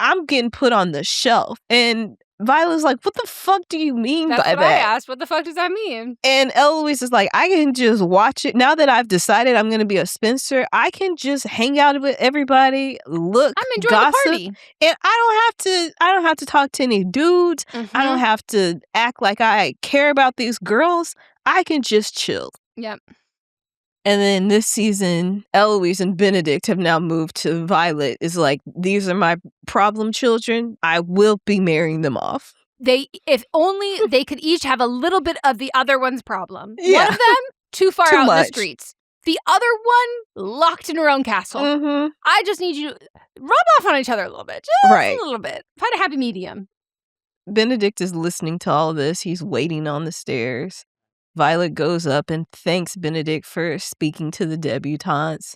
I'm getting put on the shelf. And Violet's like, what the fuck do you mean by that? That's what I asked. What the fuck does that mean? And Eloise is like, I can just watch it. Now that I've decided I'm going to be a spinster, I can just hang out with everybody, look, I'm enjoying gossip, the party. And I don't have to talk to any dudes. I don't have to act like I care about these girls. I can just chill. Yep. And then this season, Eloise and Benedict have now moved to Violet. Is like, these are my problem children. I will be marrying them off. If only they could each have a little bit of the other one's problem. Yeah. One of them, too far out in the streets. The other one, locked in her own castle. I just need you to rub off on each other a little bit. Just a little bit. Find a happy medium. Benedict is listening to all this. He's waiting on the stairs. Violet goes up and thanks Benedict for speaking to the debutantes.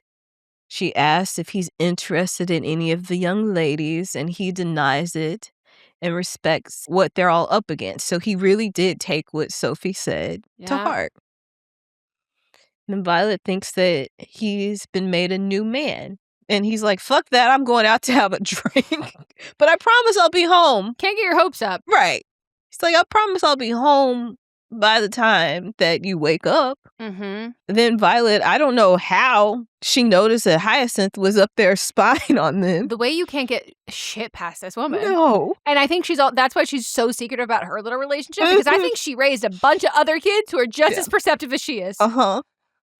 She asks if he's interested in any of the young ladies, and he denies it and respects what they're all up against. So he really did take what Sophie said to heart. then Violet thinks that he's been made a new man. And he's like, fuck that, I'm going out to have a drink. But I promise I'll be home. Can't get your hopes up. Right. He's like, I promise I'll be home by the time that you wake up. Mm-hmm. Then Violet, I don't know how she noticed that Hyacinth was up there spying on them. The way you can't get shit past this woman. No. And I think that's why she's so secretive about her little relationship, because I think she raised a bunch of other kids who are just as perceptive as she is. Uh-huh.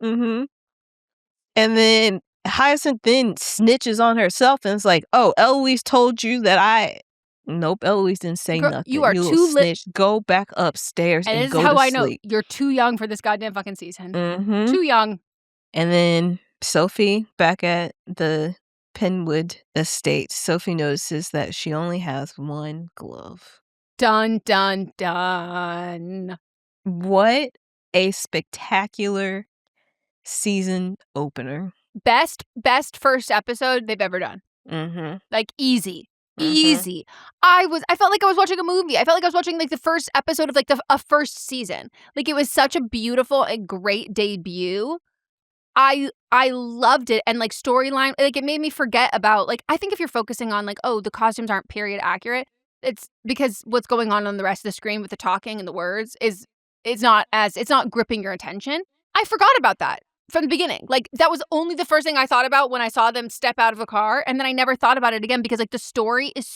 Mm-hmm. And then Hyacinth then snitches on herself and is like, oh, Eloise told you that Nope, Eloise didn't say nothing. You are little too snitch. Go back upstairs and this go is how to I know sleep. you're too young for this goddamn fucking season. Mm-hmm. Too young. And then Sophie, back at the Penwood estate, Sophie notices that she only has one glove. Dun, dun, dun. What a spectacular season opener. Best first episode they've ever done. Mm-hmm. Like, easy. Easy. I felt like I was watching a movie. I felt like I was watching like the first episode of like a first season. Like, it was such a beautiful and great debut. I loved it. And like storyline, like it made me forget about like, I think if you're focusing on like, oh, the costumes aren't period accurate, it's because what's going on the rest of the screen with the talking and the words is it's not gripping your attention. I forgot about that from the beginning. Like, that was only the first thing I thought about when I saw them step out of a car. And then I never thought about it again because like the story is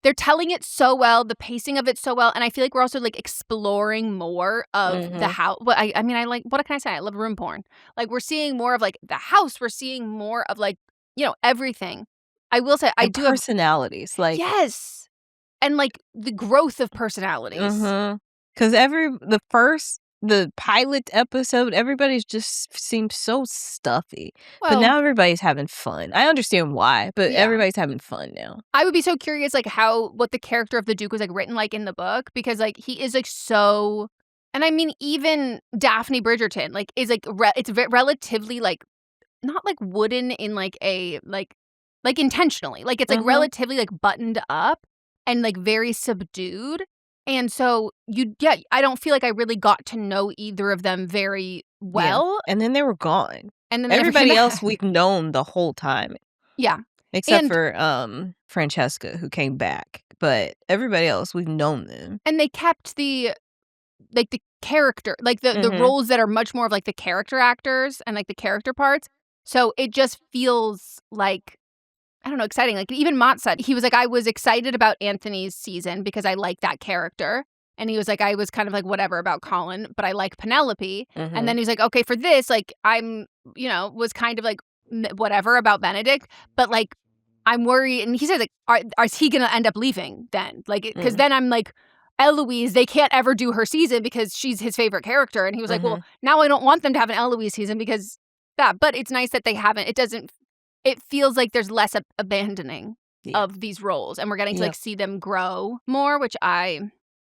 they're telling it so well, the pacing of it so well. And I feel like we're also like exploring more of the house. Well, I mean, I like, what can I say? I love room porn. Like, we're seeing more of like the house. We're seeing more of like, everything. I will say, I do have personalities. Like, yes. And like the growth of personalities. Because the pilot episode, everybody's just seemed so stuffy. Well, but now everybody's having fun. I understand why, but everybody's having fun now. I would be so curious, like, what the character of the Duke was like written like in the book, because like he is like so. And I mean, even Daphne Bridgerton, like, is like it's relatively like not like wooden in like a like intentionally, like it's like relatively like buttoned up and like very subdued. And so I don't feel like I really got to know either of them very well. Yeah. And then they were gone. And then everybody else we've known the whole time. Yeah. Except for Francesca, who came back. But everybody else, we've known them. And they kept the character, like the roles that are much more of like the character actors and like the character parts. So it just feels like, I don't know, exciting. Like, even Mott said, he was like, I was excited about Anthony's season because I like that character. And he was like, I was kind of like, whatever about Colin, but I like Penelope. And then he's like, okay, for this, like, I'm, was kind of like, whatever about Benedict. But like, I'm worried. And he says, like, is he going to end up leaving then? Like, because then I'm like, Eloise, they can't ever do her season because she's his favorite character. And he was like, well, now I don't want them to have an Eloise season because that. But it's nice that they haven't. It feels like there's less abandoning of these roles, and we're getting to like see them grow more, which I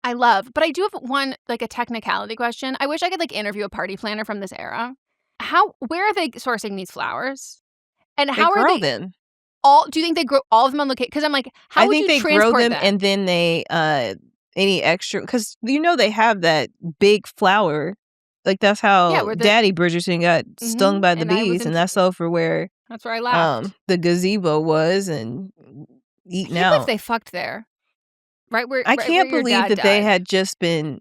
love. But I do have one, like, a technicality question. I wish I could like interview a party planner from this era. Where are they sourcing these flowers? And how they are grow they them? Do you think they grow all of them on location? Because I'm like, how would you transport them? I think they grow them and then they any extra, because they have that big flower. Like, that's how Daddy Bridgerton got stung by the bees, and that's over where. That's where I laughed. The gazebo was and eaten out. If they fucked there, right where I can't where believe that died. they had just been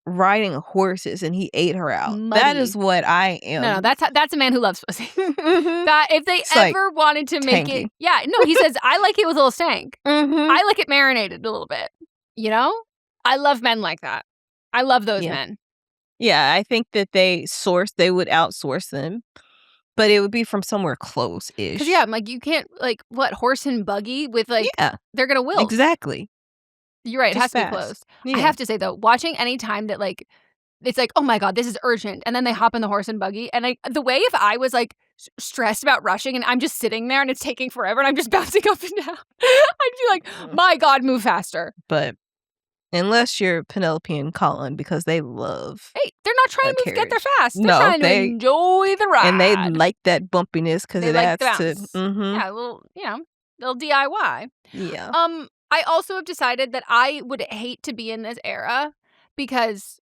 riding horses and he ate her out. Muddy. That is what I am. No, that's a man who loves pussy. That if they ever wanted to make tangy. it, he says I like it with a little stank. I like it marinated a little bit. I love men like that. I love those men. Yeah, I think that they would outsource them. But it would be from somewhere close-ish. Because, I'm like, you can't, like, horse and buggy with, like, they're going to wilt. Exactly. You're right. Just it has to be closed. Yeah. I have to say, though, watching any time that, like, it's like, oh, my God, this is urgent. And then they hop in the horse and buggy. And the way if I was, like, stressed about rushing and I'm just sitting there and it's taking forever and I'm just bouncing up and down, I'd be like, my God, move faster. But unless you're Penelope and Colin, because they love. Hey, they're not trying to get there fast. They're trying to enjoy the ride. And they like that bumpiness because it adds to. Yeah, a little, little DIY. Yeah. I also have decided that I would hate to be in this era because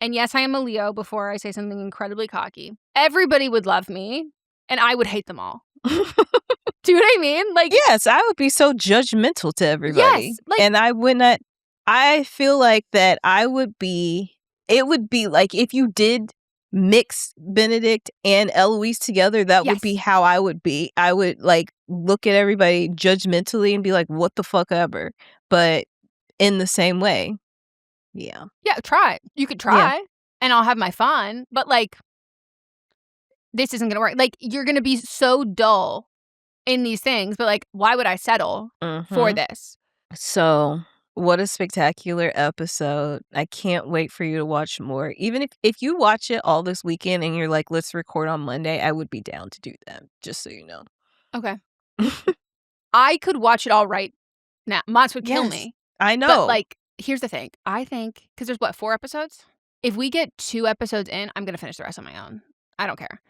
And yes, I am a Leo before I say something incredibly cocky. Everybody would love me, and I would hate them all. Do you know what I mean? Like, yes, I would be so judgmental to everybody. Yes, like, and I would not. I feel like that I would be. It would be like if you did mix Benedict and Eloise together, that would be Yes. how I would be. I would like look at everybody judgmentally and be like, "What the fuck ever," but in the same way. Yeah. Yeah, try. You could try, and I'll have my fun, but, like, this isn't gonna work. Like, you're gonna be so dull in these things, but, like, why would I settle for this? So, what a spectacular episode. I can't wait for you to watch more. Even if you watch it all this weekend and you're like, let's record on Monday, I would be down to do that, just so you know. Okay. I could watch it all right now. Mott's would kill me. I know. But, like, here's the thing. I think, because there's, 4 episodes? If we get 2 episodes in, I'm gonna finish the rest on my own. I don't care.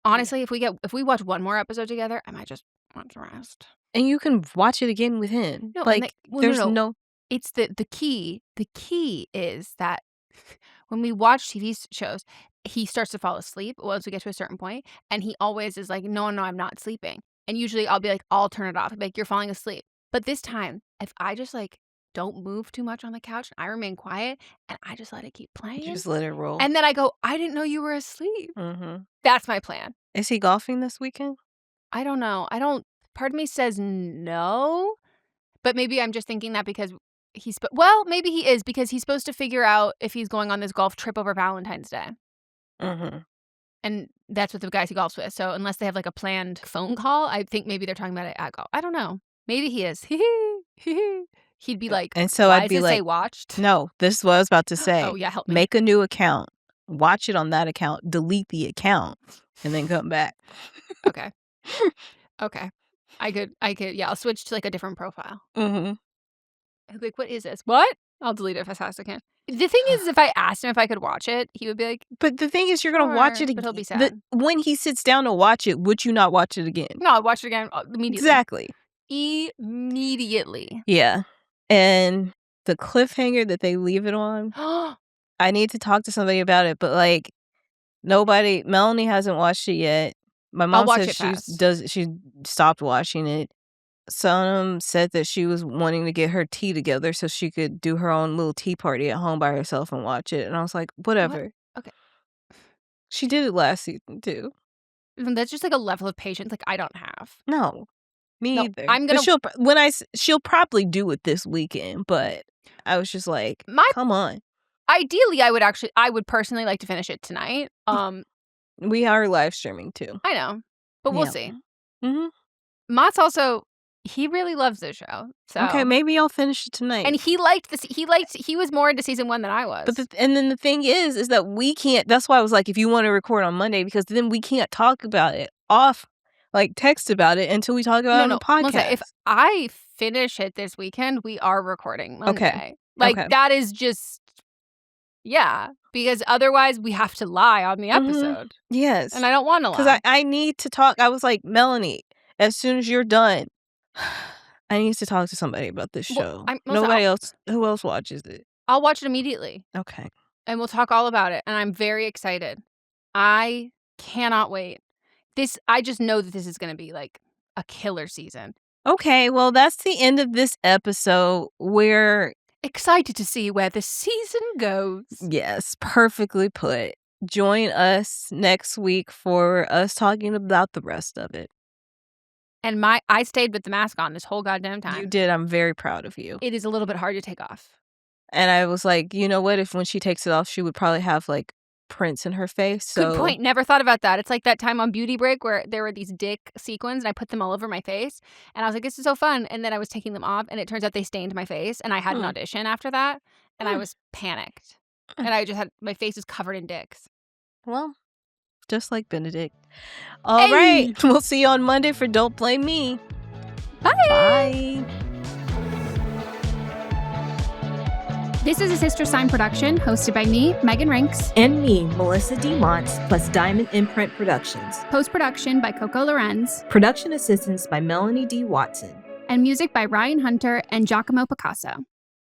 Honestly, if we watch one more episode together, I might just watch the rest. And you can watch it again with him. No, like, there's no... It's the key. The key is that when we watch TV shows, he starts to fall asleep once we get to a certain point, and he always is like, no, I'm not sleeping. And usually I'll be like, I'll turn it off. I'll be like, you're falling asleep. But this time, if I just like don't move too much on the couch and I remain quiet and I just let it keep playing. Just let it roll. And then I go, I didn't know you were asleep. That's my plan. Is he golfing this weekend? I don't know. Part of me says no, but maybe I'm just thinking that because maybe he is, because he's supposed to figure out if he's going on this golf trip over Valentine's Day. And that's with the guys he golfs with. So unless they have like a planned phone call, I think maybe they're talking about it at golf. I don't know. Maybe he is. He'd be like, and so why I'd be does it like, say watched? No, this is what I was about to say. Oh yeah, help me. Make a new account. Watch it on that account. Delete the account. And then come back. Okay. Okay. I could, yeah, I'll switch to like a different profile. Like, what is this? What? I'll delete it as fast as I can. The thing is, if I asked him if I could watch it, he would be like, but the thing is, you're going to watch it again. But he'll be sad. When he sits down to watch it, would you not watch it again? No, I'd watch it again immediately. Exactly. Immediately. Yeah. And the cliffhanger that they leave it on, I need to talk to somebody about it, but like, Melanie hasn't watched it yet. My mom said she stopped watching it. Sonam said that she was wanting to get her tea together so she could do her own little tea party at home by herself and watch it. And I was like, whatever. What? Okay. She did it last season too. That's just like a level of patience like I don't have. No, me either. But she'll probably do it this weekend, but I was just like, come on. Ideally, I would personally like to finish it tonight. We are live streaming too. I know, but we'll see. Mott's also, he really loves this show. So okay, maybe I'll finish it tonight. And he was more into season 1 than I was. But and then the thing is that we can't. That's why I was like, if you want to record on Monday, because then we can't talk about it text about it until we talk about it on the podcast. Melissa, if I finish it this weekend, we are recording Monday. Okay. That is just, yeah, because otherwise we have to lie on the episode. Yes. And I don't want to lie. Because I need to talk. I was like, Melanie, as soon as you're done, I need to talk to somebody about this show. Nobody else. Who else watches it? I'll watch it immediately. Okay. And we'll talk all about it. And I'm very excited. I cannot wait. I just know that this is going to be like a killer season. Okay, well, that's the end of this episode. We're excited to see where the season goes. Yes, perfectly put. Join us next week for us talking about the rest of it. And I stayed with the mask on this whole goddamn time. You did. I'm very proud of you. It is a little bit hard to take off. And I was like, you know what? If when she takes it off, she would probably have like prints in her face. So. Good point. Never thought about that. It's like that time on Beauty Break where there were these dick sequins and I put them all over my face. And I was like, this is so fun. And then I was taking them off and it turns out they stained my face. And I had an audition after that. And I was panicked. And I just my face is covered in dicks. Well, just like Benedict. All right. We'll see you on Monday for Don't Blame Me. Bye. Bye. This is a Sister Sign production hosted by me, Megan Rinks. And me, Melissa D. Montz, plus Diamond Imprint Productions. Post-production by Coco Lorenz. Production assistance by Melanie D. Watson. And music by Ryan Hunter and Giacomo Picasso.